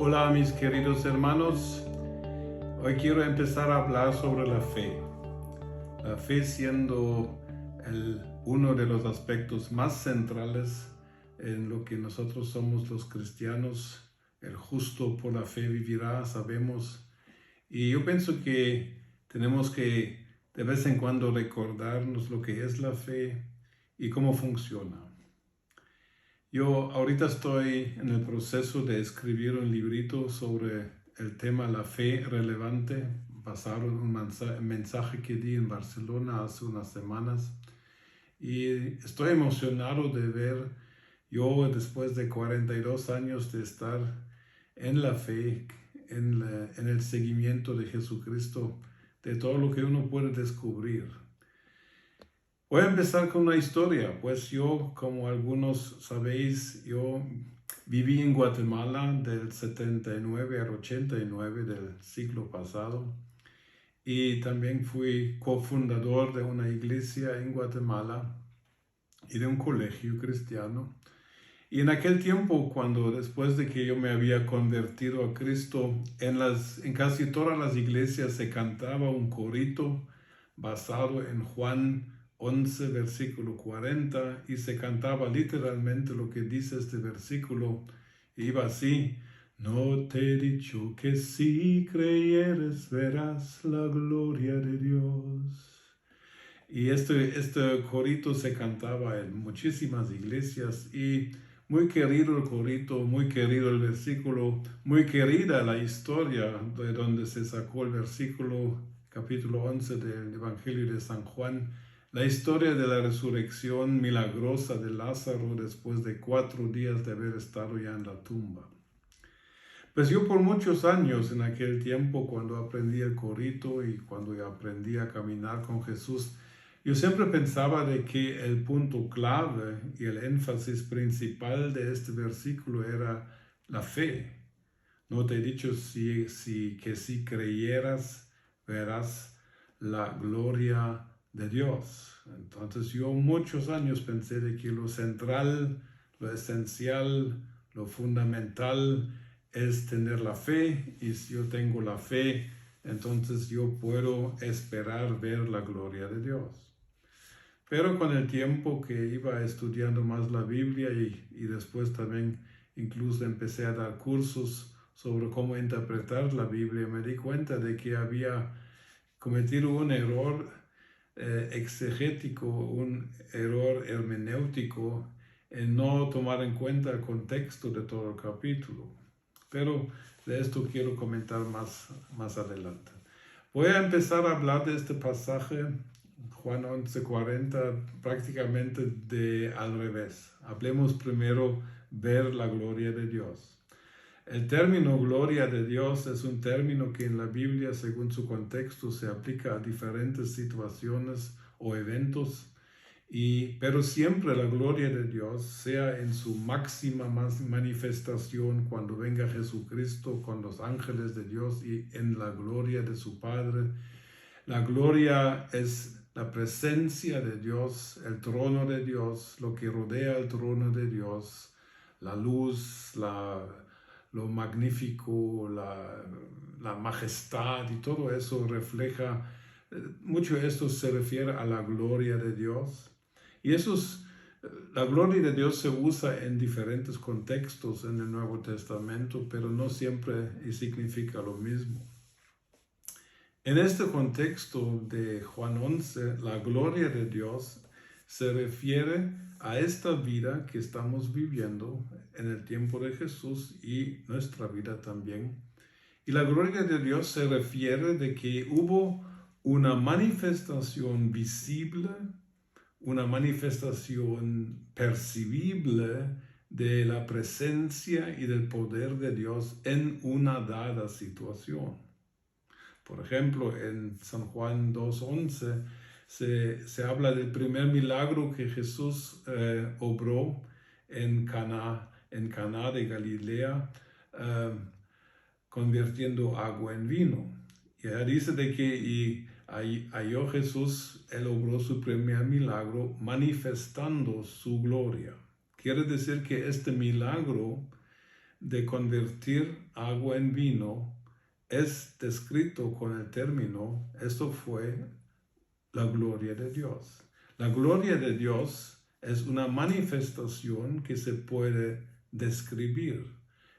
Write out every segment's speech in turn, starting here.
Hola mis queridos hermanos, hoy quiero empezar a hablar sobre la fe. La fe siendo uno de los aspectos más centrales en lo que nosotros somos los cristianos. El justo por la fe vivirá, sabemos. Y yo pienso que tenemos que de vez en cuando recordarnos lo que es la fe y cómo funciona. Yo ahorita estoy en el proceso de escribir un librito sobre el tema la fe relevante, basado en un mensaje que di en Barcelona hace unas semanas. Y estoy emocionado de ver, yo después de 42 años de estar en la fe, en el seguimiento de Jesucristo, de todo lo que uno puede descubrir. Voy a empezar con una historia, pues yo, como algunos sabéis, yo viví en Guatemala del 79 al 89 del siglo pasado y también fui cofundador de una iglesia en Guatemala y de un colegio cristiano. Y en aquel tiempo, cuando después de que yo me había convertido a Cristo, en casi todas las iglesias se cantaba un corito basado en Juan 11, versículo 40, y se cantaba literalmente lo que dice este versículo. Iba así: no te he dicho que si creyeres verás la gloria de Dios. Y este corito se cantaba en muchísimas iglesias y muy querido el corito, muy querido el versículo, muy querida la historia de donde se sacó el versículo, capítulo 11 del Evangelio de San Juan, la historia de la resurrección milagrosa de Lázaro después de 4 días de haber estado ya en la tumba. Pues yo por muchos años en aquel tiempo, cuando aprendí el corito y cuando ya aprendí a caminar con Jesús, yo siempre pensaba de que el punto clave y el énfasis principal de este versículo era la fe. No te he dicho que si creyeras verás la gloria de Dios. Entonces yo muchos años pensé de que lo central, lo esencial, lo fundamental es tener la fe, y si yo tengo la fe, entonces yo puedo esperar ver la gloria de Dios. Pero con el tiempo que iba estudiando más la Biblia y después también incluso empecé a dar cursos sobre cómo interpretar la Biblia, me di cuenta de que había cometido un error exegético, un error hermenéutico en no tomar en cuenta el contexto de todo el capítulo. Pero de esto quiero comentar más adelante. Voy a empezar a hablar de este pasaje, Juan 11:40, prácticamente al revés. Hablemos primero ver la gloria de Dios. El término gloria de Dios es un término que en la Biblia, según su contexto, se aplica a diferentes situaciones o eventos, pero siempre la gloria de Dios, sea en su máxima manifestación cuando venga Jesucristo con los ángeles de Dios y en la gloria de su Padre. La gloria es la presencia de Dios, el trono de Dios, lo que rodea el trono de Dios, la luz, lo magnífico, la majestad, y todo eso refleja, mucho de esto se refiere a la gloria de Dios. Y la gloria de Dios se usa en diferentes contextos en el Nuevo Testamento, pero no siempre significa lo mismo. En este contexto de Juan 11, la gloria de Dios se refiere a esta vida que estamos viviendo en el tiempo de Jesús y nuestra vida también. Y la gloria de Dios se refiere de que hubo una manifestación visible, una manifestación percibible de la presencia y del poder de Dios en una dada situación. Por ejemplo, en San Juan 2:11 se habla del primer milagro que Jesús obró en Caná de Galilea, convirtiendo agua en vino. Y ella dice de que halló Jesús, él obró su primer milagro manifestando su gloria. Quiere decir que este milagro de convertir agua en vino es descrito con el término, esto fue la gloria de Dios. La gloria de Dios es una manifestación que se puede describir.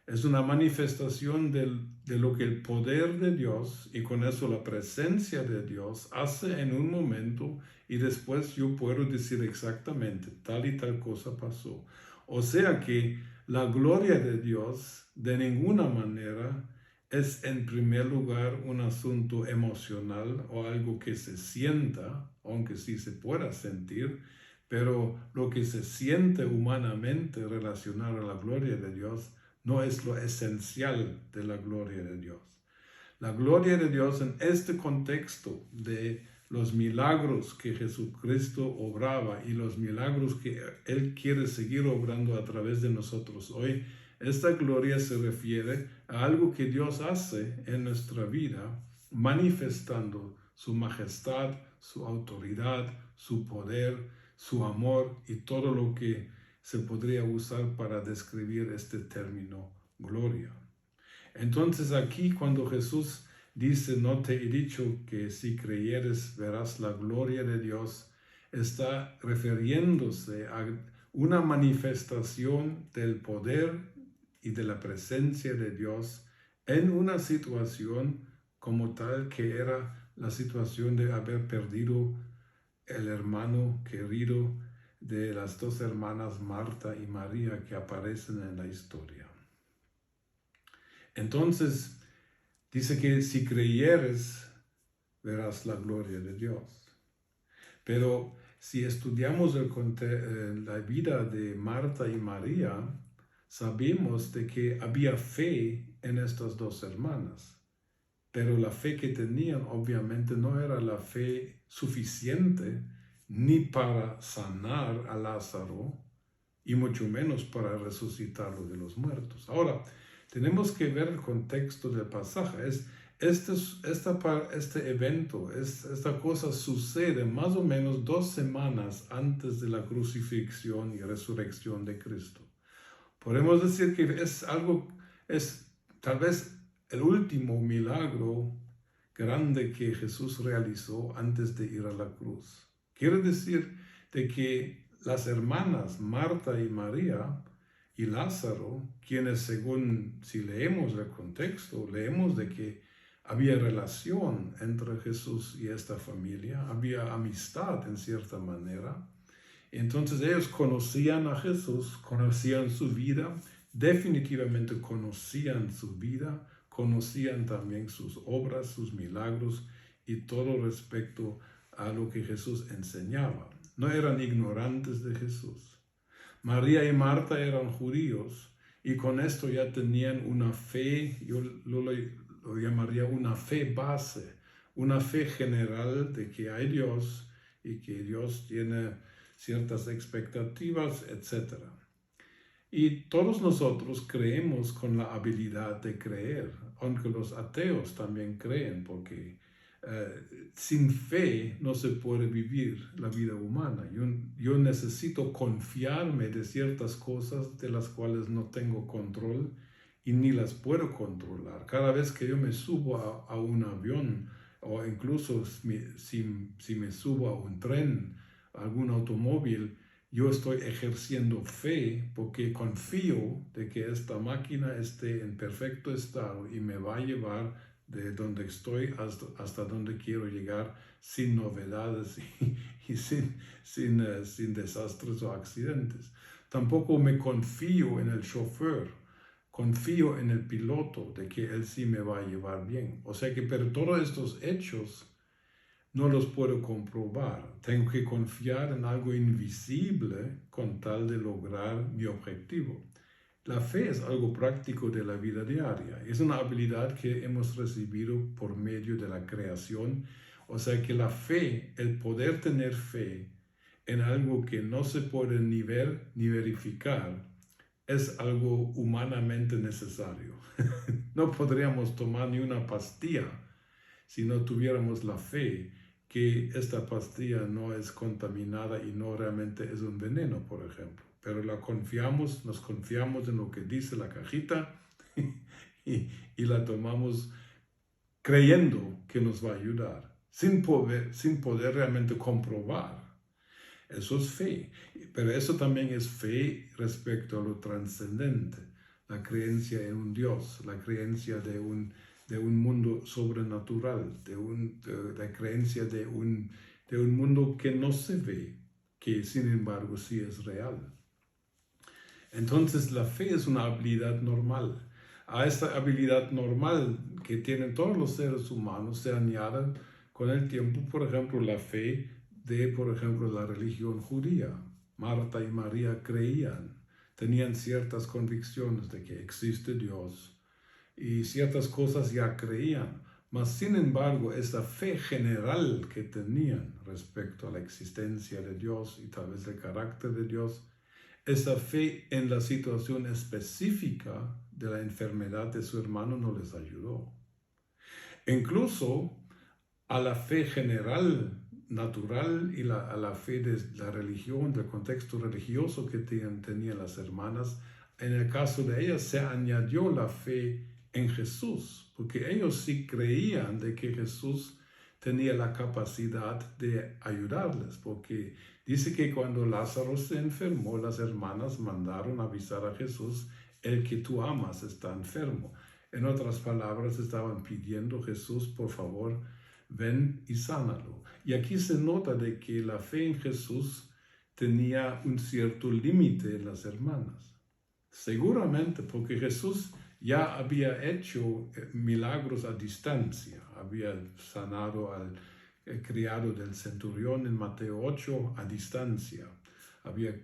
Es una manifestación de lo que el poder de Dios y con eso la presencia de Dios hace en un momento y después yo puedo decir exactamente tal y tal cosa pasó. O sea que la gloria de Dios de ninguna manera es en primer lugar un asunto emocional o algo que se sienta, aunque sí se pueda sentir, pero lo que se siente humanamente relacionado a la gloria de Dios no es lo esencial de la gloria de Dios. La gloria de Dios en este contexto de los milagros que Jesucristo obraba y los milagros que Él quiere seguir obrando a través de nosotros hoy, esta gloria se refiere a algo que Dios hace en nuestra vida, manifestando su majestad, su autoridad, su poder, su amor y todo lo que se podría usar para describir este término gloria. Entonces aquí cuando Jesús dice, no te he dicho que si creyeres verás la gloria de Dios, está refiriéndose a una manifestación del poder y de la presencia de Dios en una situación como tal que era la situación de haber perdido el hermano querido de las dos hermanas Marta y María que aparecen en la historia. Entonces, dice que si creyeres, verás la gloria de Dios. Pero si estudiamos la vida de Marta y María, sabemos de que había fe en estas dos hermanas. Pero la fe que tenían obviamente no era la fe suficiente ni para sanar a Lázaro y mucho menos para resucitarlo de los muertos. Ahora, tenemos que ver el contexto del pasaje. Este evento, esta cosa sucede más o menos 2 semanas antes de la crucifixión y resurrección de Cristo. Podemos decir que es tal vez el último milagro grande que Jesús realizó antes de ir a la cruz. Quiere decir de que las hermanas Marta y María y Lázaro, quienes según si leemos el contexto, leemos de que había relación entre Jesús y esta familia, había amistad en cierta manera. Entonces ellos conocían a Jesús, conocían su vida, definitivamente conocían su vida, conocían también sus obras, sus milagros y todo respecto a lo que Jesús enseñaba. No eran ignorantes de Jesús. María y Marta eran judíos y con esto ya tenían una fe, yo lo llamaría una fe base, una fe general de que hay Dios y que Dios tiene ciertas expectativas, etc. Y todos nosotros creemos con la habilidad de creer, aunque los ateos también creen, porque sin fe no se puede vivir la vida humana. Yo necesito confiarme de ciertas cosas de las cuales no tengo control y ni las puedo controlar. Cada vez que yo me subo a un avión o incluso si me subo a un tren, a algún automóvil, yo estoy ejerciendo fe porque confío de que esta máquina esté en perfecto estado y me va a llevar de donde estoy hasta donde quiero llegar sin novedades y sin desastres o accidentes. Tampoco me confío en el chofer, confío en el piloto de que él sí me va a llevar bien. O sea que, pero todos estos hechos no los puedo comprobar. Tengo que confiar en algo invisible con tal de lograr mi objetivo. La fe es algo práctico de la vida diaria. Es una habilidad que hemos recibido por medio de la creación. O sea que la fe, el poder tener fe en algo que no se puede ni ver ni verificar, es algo humanamente necesario. No podríamos tomar ni una pastilla si no tuviéramos la fe que esta pastilla no es contaminada y no realmente es un veneno, por ejemplo. pero nos confiamos en lo que dice la cajita y la tomamos creyendo que nos va a ayudar, sin poder realmente comprobar. Eso es fe, pero eso también es fe respecto a lo trascendente, la creencia en un Dios, la creencia de un mundo sobrenatural, la creencia de un mundo que no se ve, que sin embargo sí es real. Entonces la fe es una habilidad normal. A esta habilidad normal que tienen todos los seres humanos se añaden con el tiempo, por ejemplo, la fe de, por ejemplo, la religión judía. Marta y María creían, tenían ciertas convicciones de que existe Dios y ciertas cosas ya creían, mas sin embargo esa fe general que tenían respecto a la existencia de Dios y tal vez el carácter de Dios, esa fe en la situación específica de la enfermedad de su hermano no les ayudó. Incluso a la fe general, natural y a la fe de la religión, del contexto religioso que tenían las hermanas, en el caso de ellas se añadió la fe en Jesús, porque ellos sí creían de que Jesús tenía la capacidad de ayudarles, porque dice que cuando Lázaro se enfermó, las hermanas mandaron avisar a Jesús: el que tú amas está enfermo. En otras palabras, estaban pidiendo: Jesús, por favor, ven y sánalo. Y aquí se nota de que la fe en Jesús tenía un cierto límite en las hermanas. Seguramente porque Jesús ya había hecho milagros a distancia. Había sanado al criado del centurión en Mateo 8 a distancia. Había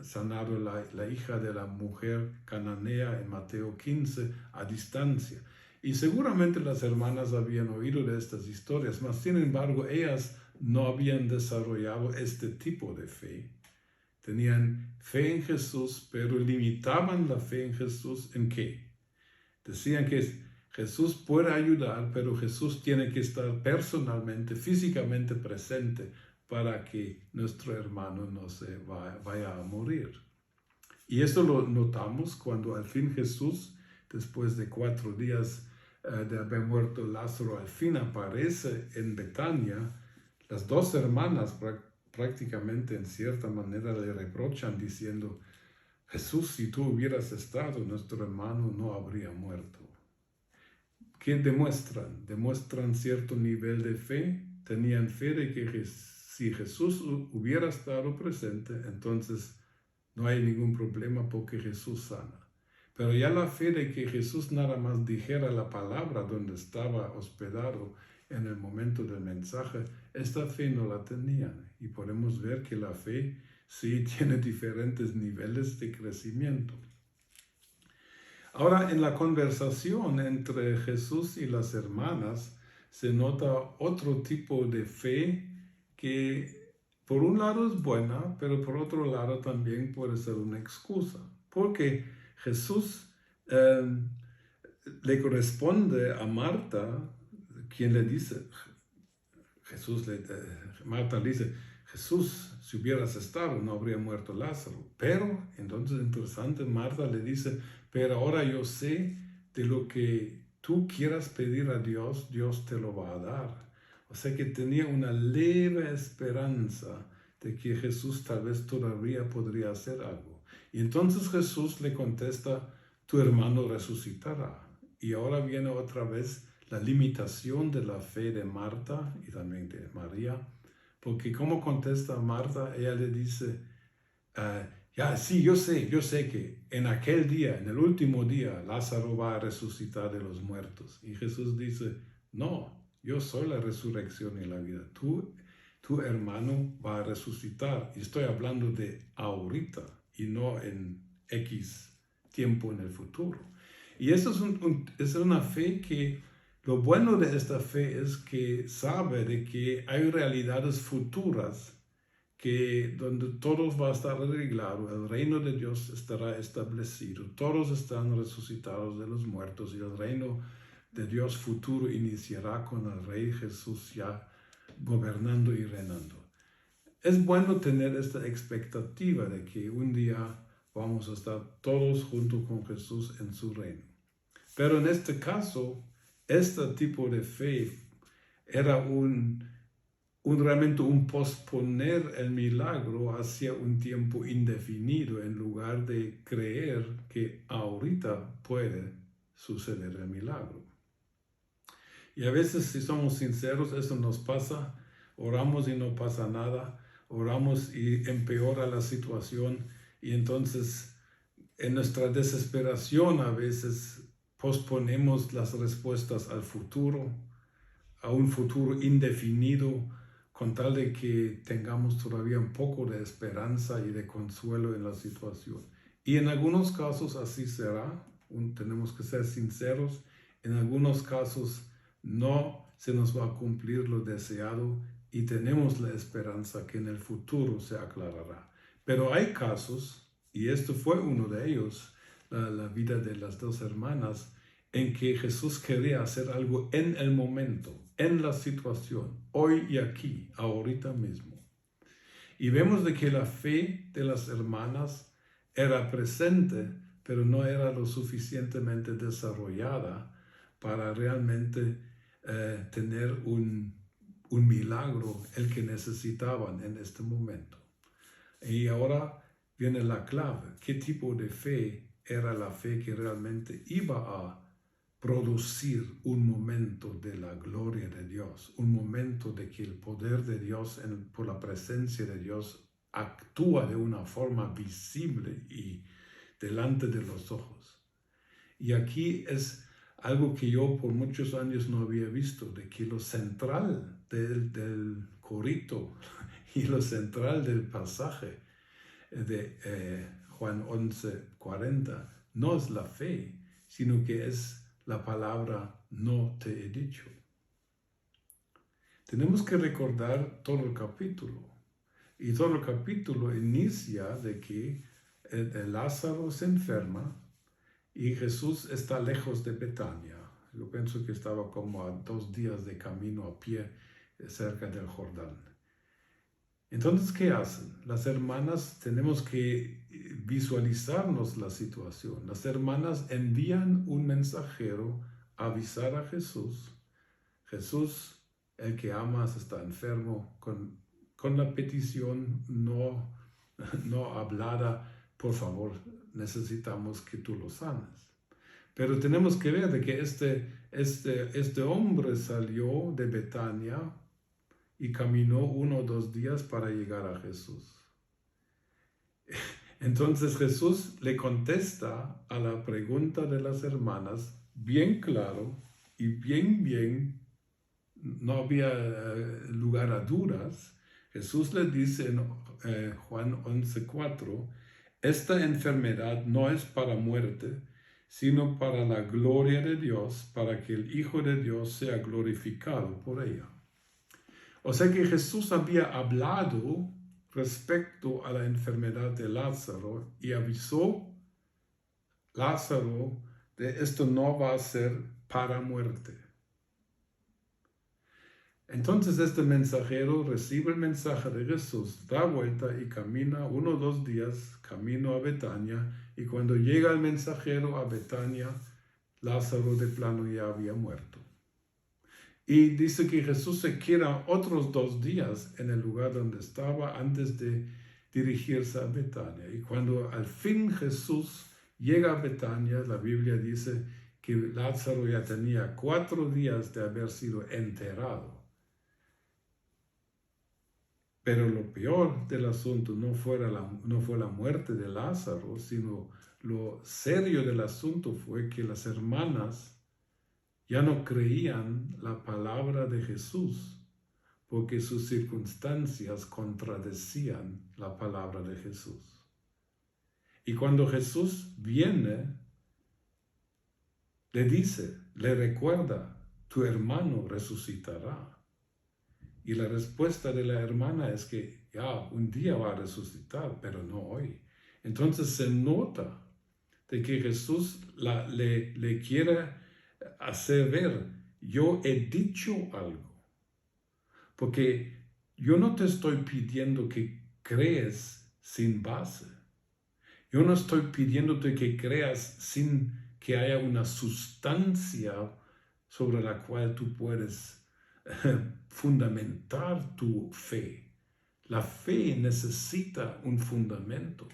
sanado la hija de la mujer cananea en Mateo 15 a distancia. Y seguramente las hermanas habían oído de estas historias, mas sin embargo ellas no habían desarrollado este tipo de fe. Tenían fe en Jesús, pero limitaban la fe en Jesús ¿en qué? Decían que Jesús puede ayudar, pero Jesús tiene que estar personalmente, físicamente presente para que nuestro hermano no se vaya a morir. Y esto lo notamos cuando al fin Jesús, después de 4 días de haber muerto Lázaro, al fin aparece en Betania. Las 2 hermanas prácticamente en cierta manera le reprochan diciendo: Jesús, si tú hubieras estado, nuestro hermano no habría muerto. ¿Qué demuestran? Demuestran cierto nivel de fe. Tenían fe de que si Jesús hubiera estado presente, entonces no hay ningún problema porque Jesús sana. Pero ya la fe de que Jesús nada más dijera la palabra donde estaba hospedado en el momento del mensaje, esta fe no la tenían. Y podemos ver que la fe sí tiene diferentes niveles de crecimiento. Ahora, en la conversación entre Jesús y las hermanas se nota otro tipo de fe que por un lado es buena, pero por otro lado también puede ser una excusa. Porque Jesús le corresponde a Marta, quien le dice, Marta le dice: Jesús, si hubieras estado, no habría muerto Lázaro. Pero, entonces interesante, Marta le dice: pero ahora yo sé de lo que tú quieras pedir a Dios, Dios te lo va a dar. O sea que tenía una leve esperanza de que Jesús tal vez todavía podría hacer algo. Y entonces Jesús le contesta: tu hermano resucitará. Y ahora viene otra vez la limitación de la fe de Marta y también de María, porque como contesta Marta, ella le dice: ya, sí, yo sé que en aquel día, en el último día, Lázaro va a resucitar de los muertos. Y Jesús dice: no, yo soy la resurrección y la vida. Tu hermano va a resucitar. Y estoy hablando de ahorita y no en X tiempo en el futuro. Y eso es una fe que, lo bueno de esta fe es que sabe de que hay realidades futuras donde todo va a estar arreglado, el reino de Dios estará establecido, todos están resucitados de los muertos y el reino de Dios futuro iniciará con el Rey Jesús ya gobernando y reinando. es bueno tener esta expectativa de que un día vamos a estar todos juntos con Jesús en su reino. Pero en este caso, este tipo de fe era realmente un posponer el milagro hacia un tiempo indefinido en lugar de creer que ahorita puede suceder el milagro. Y a veces, si somos sinceros, eso nos pasa. Oramos y no pasa nada. Oramos y empeora la situación. Y entonces, en nuestra desesperación, a veces posponemos las respuestas al futuro, a un futuro indefinido, con tal de que tengamos todavía un poco de esperanza y de consuelo en la situación. Y en algunos casos así será. Tenemos que ser sinceros. En algunos casos no se nos va a cumplir lo deseado y tenemos la esperanza que en el futuro se aclarará. Pero hay casos, y esto fue uno de ellos, la vida de las dos hermanas, en que Jesús quería hacer algo en el momento, en la situación, hoy y aquí, ahorita mismo. Y vemos de que la fe de las hermanas era presente, pero no era lo suficientemente desarrollada para realmente tener un milagro, el que necesitaban en este momento. Y ahora viene la clave. ¿Qué tipo de fe era la fe que realmente iba a producir un momento de la gloria de Dios? Un momento de que el poder de Dios, por la presencia de Dios, actúa de una forma visible y delante de los ojos. Y aquí es algo que yo por muchos años no había visto, de que lo central del corito y lo central del pasaje de Juan 11:40 no es la fe, sino que es la palabra no te he dicho. Tenemos que recordar todo el capítulo. Y todo el capítulo inicia de que Lázaro se enferma y Jesús está lejos de Betania. Yo pienso que estaba como a 2 días de camino a pie cerca del Jordán. Entonces, ¿qué hacen? Las hermanas, tenemos que visualizarnos la situación. Las hermanas envían un mensajero a avisar a Jesús. Jesús, el que amas, está enfermo, con la petición no hablada, por favor, necesitamos que tú lo sanes. Pero tenemos que ver de que este hombre salió de Betania y caminó 1 o 2 días para llegar a Jesús. Entonces Jesús le contesta a la pregunta de las hermanas bien claro y bien, no había lugar a dudas. Jesús le dice en Juan 11:4, esta enfermedad no es para muerte, sino para la gloria de Dios, para que el Hijo de Dios sea glorificado por ella. O sea que Jesús había hablado respecto a la enfermedad de Lázaro y avisó a Lázaro de esto no va a ser para muerte. Entonces este mensajero recibe el mensaje de Jesús, da vuelta y camina 1 o 2 días, camino a Betania, y cuando llega el mensajero a Betania, Lázaro de plano ya había muerto. Y dice que Jesús se queda otros 2 días en el lugar donde estaba antes de dirigirse a Betania. Y cuando al fin Jesús llega a Betania, la Biblia dice que Lázaro ya tenía 4 días de haber sido enterrado. Pero lo peor del asunto no fue la muerte de Lázaro, sino lo serio del asunto fue que las hermanas ya no creían la palabra de Jesús porque sus circunstancias contradecían la palabra de Jesús. Y cuando Jesús viene, le recuerda, tu hermano resucitará. Y la respuesta de la hermana es que ya un día va a resucitar, pero no hoy. Entonces se nota de que Jesús le quiere hacer ver, yo he dicho algo. Porque yo no te estoy pidiendo que crees sin base. Yo no estoy pidiéndote que creas sin que haya una sustancia sobre la cual tú puedes fundamentar tu fe. La fe necesita un fundamento.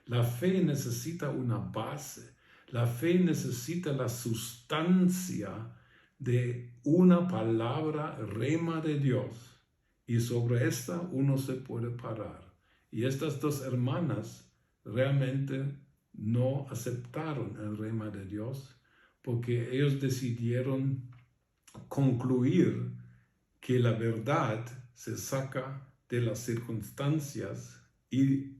La fe necesita una base. La fe necesita la sustancia de una palabra rema de Dios. Y sobre esta uno se puede parar. Y estas dos hermanas realmente no aceptaron el rema de Dios porque ellos decidieron concluir que la verdad se saca de las circunstancias y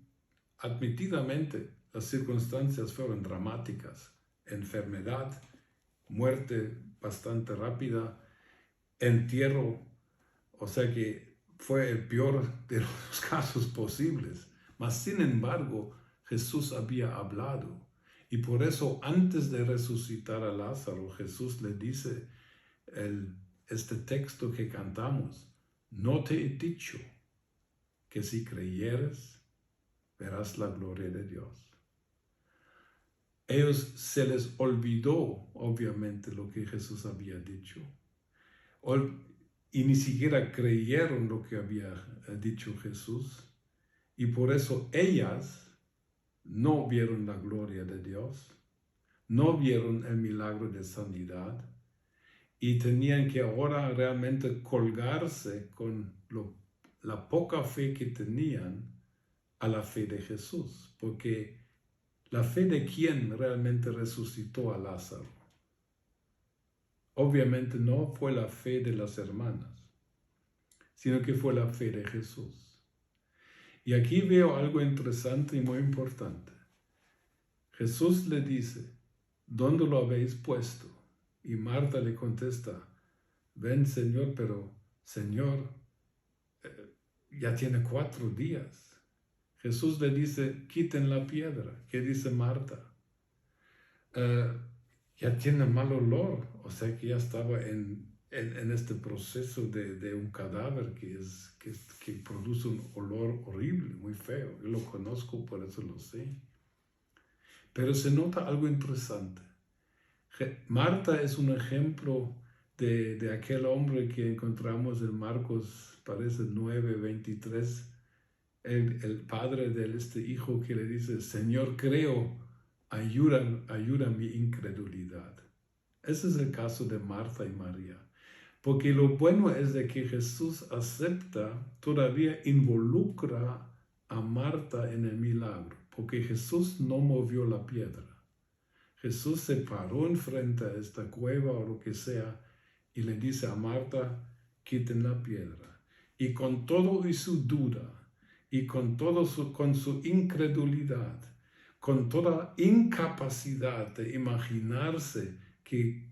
admitidamente las circunstancias fueron dramáticas. Enfermedad, muerte bastante rápida, entierro, o sea que fue el peor de los casos posibles. Mas sin embargo, Jesús había hablado. Y por eso antes de resucitar a Lázaro, Jesús le dice este texto que cantamos: no te he dicho que si creyeres, verás la gloria de Dios. Ellos se les olvidó, obviamente, lo que Jesús había dicho. Y ni siquiera creyeron lo que había dicho Jesús. Y por eso ellas no vieron la gloria de Dios, no vieron el milagro de sanidad y tenían que ahora realmente colgarse con la poca fe que tenían a la fe de Jesús, porque la fe de quien realmente resucitó a Lázaro. Obviamente no fue la fe de las hermanas, sino que fue la fe de Jesús. Y aquí veo algo interesante y muy importante. Jesús le dice: ¿dónde lo habéis puesto? Y Marta le contesta: ven, Señor, pero Señor, ya tiene 4 días. Jesús le dice: quiten la piedra. ¿Qué dice Marta? Ya tiene mal olor, o sea que ya estaba en este proceso de un cadáver que produce un olor horrible, muy feo. Yo lo conozco, por eso lo sé. Pero se nota algo interesante. Marta es un ejemplo de aquel hombre que encontramos en Marcos, parece 9:23, el padre de este hijo que le dice: Señor, creo, ayuda mi incredulidad. Ese es el caso de Marta y María. Porque lo bueno es de que Jesús acepta, todavía involucra a Marta en el milagro, porque Jesús no movió la piedra. Jesús se paró enfrente a esta cueva o lo que sea y le dice a Marta: quiten la piedra. Y con todo y su duda, y con su incredulidad, con toda incapacidad de imaginarse que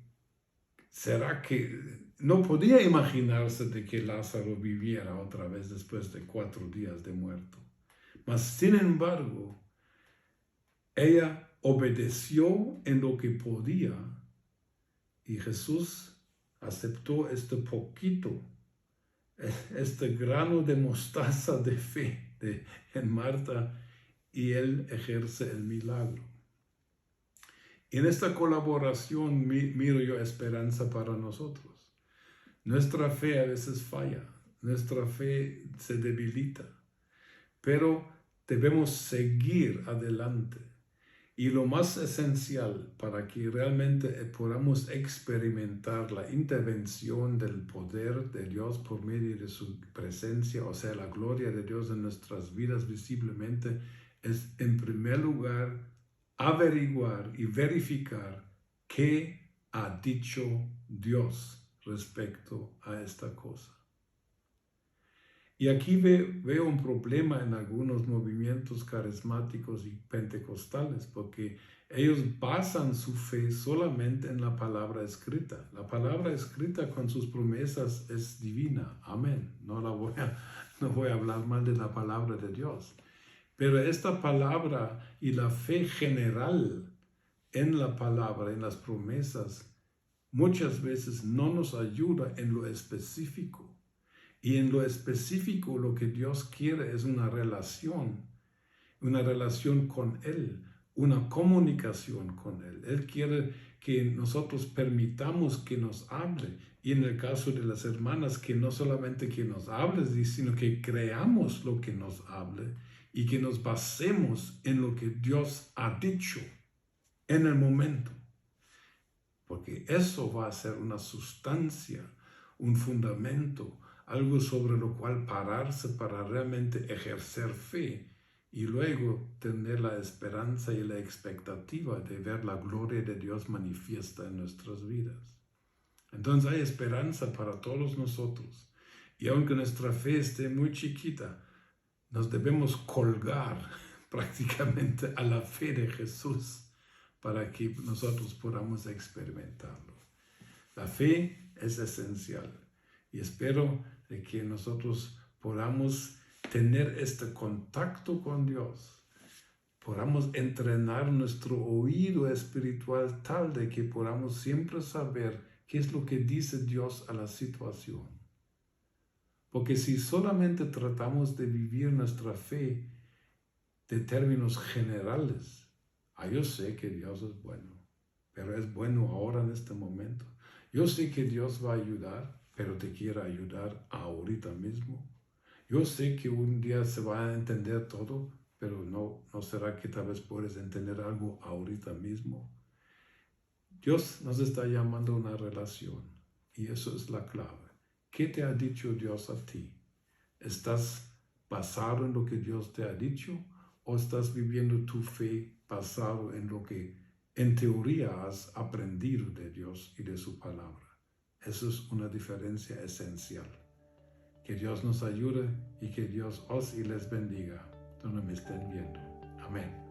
será que no podía imaginarse de que Lázaro viviera otra vez después de 4 días de muerto. Mas sin embargo, ella obedeció en lo que podía y Jesús aceptó este poquito, este grano de mostaza de fe en Marta, y él ejerce el milagro. En esta colaboración miro yo esperanza para nosotros. Nuestra fe a veces falla, nuestra fe se debilita, pero debemos seguir adelante. Y lo más esencial para que realmente podamos experimentar la intervención del poder de Dios por medio de su presencia, o sea, la gloria de Dios en nuestras vidas visiblemente, es en primer lugar averiguar y verificar qué ha dicho Dios respecto a esta cosa. Y aquí veo un problema en algunos movimientos carismáticos y pentecostales, porque ellos basan su fe solamente en la palabra escrita. La palabra escrita con sus promesas es divina. Amén. No voy a hablar mal de la palabra de Dios. Pero esta palabra y la fe general en la palabra, en las promesas, muchas veces no nos ayuda en lo específico. Y en lo específico lo que Dios quiere es una relación con Él, una comunicación con Él. Él quiere que nosotros permitamos que nos hable. Y en el caso de las hermanas, que no solamente que nos hable, sino que creamos lo que nos hable y que nos basemos en lo que Dios ha dicho en el momento. Porque eso va a ser una sustancia, un fundamento, algo sobre lo cual pararse para realmente ejercer fe y luego tener la esperanza y la expectativa de ver la gloria de Dios manifiesta en nuestras vidas. Entonces hay esperanza para todos nosotros. Y aunque nuestra fe esté muy chiquita, nos debemos colgar prácticamente a la fe de Jesús para que nosotros podamos experimentarlo. La fe es esencial y espero de que nosotros podamos tener este contacto con Dios, podamos entrenar nuestro oído espiritual tal de que podamos siempre saber qué es lo que dice Dios a la situación. Porque si solamente tratamos de vivir nuestra fe de términos generales, yo sé que Dios es bueno, pero es bueno ahora en este momento. Yo sé que Dios va a ayudar, pero te quiere ayudar ahorita mismo. Yo sé que un día se va a entender todo, pero no será que tal vez puedes entender algo ahorita mismo. Dios nos está llamando a una relación y eso es la clave. ¿Qué te ha dicho Dios a ti? ¿Estás basado en lo que Dios te ha dicho o estás viviendo tu fe basado en lo que en teoría has aprendido de Dios y de su palabra? Eso es una diferencia esencial. Que Dios nos ayude y que Dios os y les bendiga donde me estén viendo. Amén.